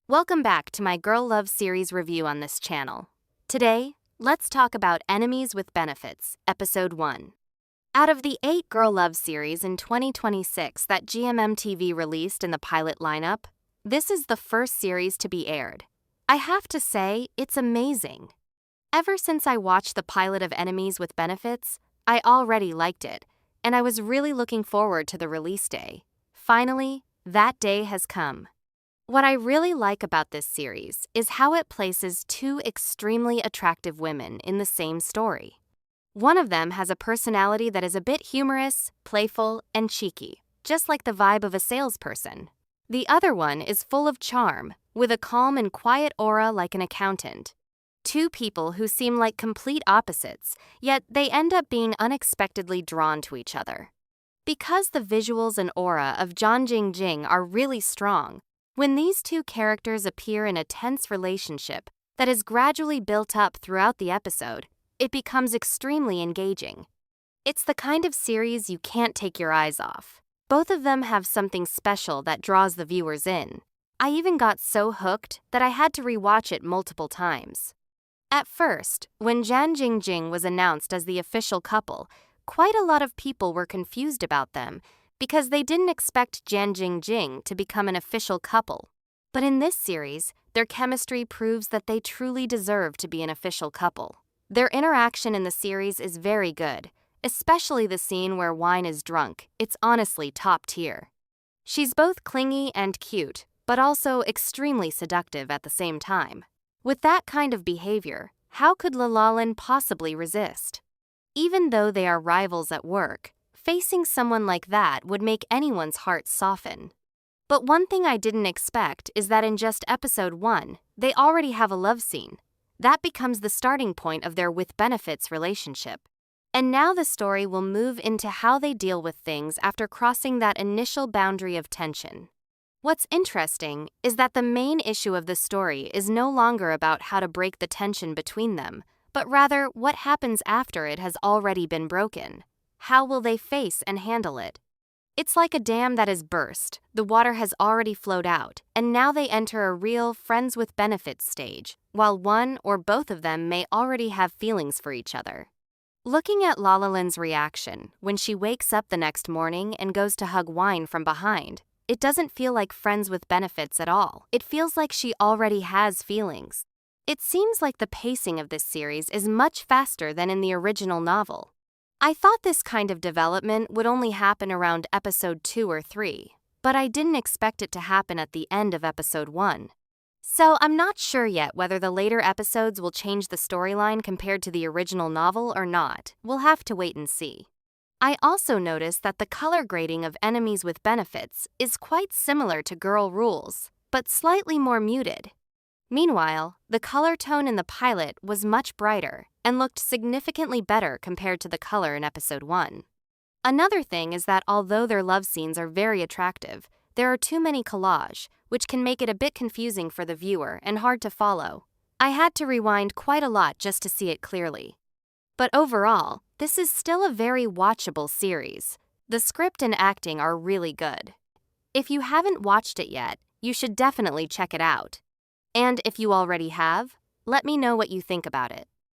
Welcome back to my Girl Love series review on this channel. Today, let's talk about Enemies with Benefits, Episode 1. Out of the 8 Girl Love series in 2026 that GMMTV released in the pilot lineup, this is the first series to be aired. I have to say, it's amazing. Ever since I watched the pilot of Enemies with Benefits, I already liked it, and I was really looking forward to the release day. Finally, that day has come. What I really like about this series is how it places two extremely attractive women in the same story. One of them has a personality that is a bit humorous, playful, and cheeky, just like the vibe of a salesperson. The other one is full of charm, with a calm and quiet aura like an accountant. Two people who seem like complete opposites, yet they end up being unexpectedly drawn to each other. Because the visuals and aura of Jan Jing Jing are really strong, when these two characters appear in a tense relationship that is gradually built up throughout the episode, it becomes extremely engaging. It's the kind of series you can't take your eyes off. Both of them have something special that draws the viewers in. I even got so hooked that I had to rewatch it multiple times. At first, when Jan Jing Jing was announced as the official couple, quite a lot of people were confused about them, because they didn't expect Jan Jing Jing to become an official couple. But in this series, their chemistry proves that they truly deserve to be an official couple. Their interaction in the series is very good, especially the scene where Wine is drunk. It's honestly top tier. She's both clingy and cute, but also extremely seductive at the same time. With that kind of behavior, how could Lalin possibly resist? Even though they are rivals at work, facing someone like that would make anyone's heart soften. But one thing I didn't expect is that in just episode 1, they already have a love scene. That becomes the starting point of their with benefits relationship. And now the story will move into how they deal with things after crossing that initial boundary of tension. What's interesting is that the main issue of the story is no longer about how to break the tension between them, but rather what happens after it has already been broken. How will they face and handle it? It's like a dam that is burst. The water has already flowed out, and now they enter a real friends with benefits stage, while one or both of them may already have feelings for each other. Looking at Lalalin's reaction when she wakes up the next morning and goes to hug Wine from behind, it doesn't feel like friends with benefits at all. It feels like she already has feelings. It seems like the pacing of this series is much faster than in the original novel. I thought this kind of development would only happen around episode 2 or 3, but I didn't expect it to happen at the end of episode 1. So I'm not sure yet whether the later episodes will change the storyline compared to the original novel or not. We'll have to wait and see. I also noticed that the color grading of Enemies with Benefits is quite similar to Girl Rules, but slightly more muted. Meanwhile, the color tone in the pilot was much brighter and looked significantly better compared to the color in episode 1. Another thing is that although their love scenes are very attractive, there are too many collage, which can make it a bit confusing for the viewer and hard to follow. I had to rewind quite a lot just to see it clearly. But overall, this is still a very watchable series. The script and acting are really good. If you haven't watched it yet, you should definitely check it out. And if you already have, let me know what you think about it.